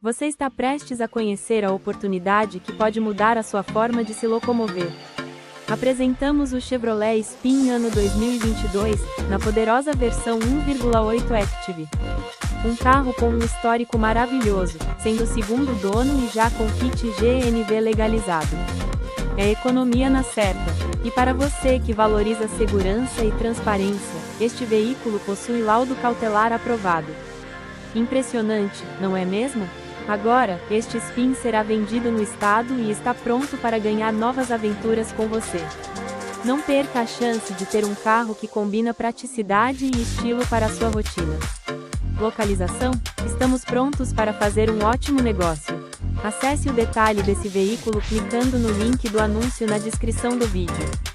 Você está prestes a conhecer a oportunidade que pode mudar a sua forma de se locomover. Apresentamos o Chevrolet Spin ano 2022, na poderosa versão 1.8 ACTIV. Um carro com um histórico maravilhoso, sendo segundo dono e já com kit GNV legalizado. É economia na certa. E para você que valoriza segurança e transparência, este veículo possui laudo cautelar aprovado. Impressionante, não é mesmo? Agora, este Spin será vendido no estado e está pronto para ganhar novas aventuras com você. Não perca a chance de ter um carro que combina praticidade e estilo para a sua rotina. Localização? Estamos prontos para fazer um ótimo negócio. Acesse o detalhe desse veículo clicando no link do anúncio na descrição do vídeo.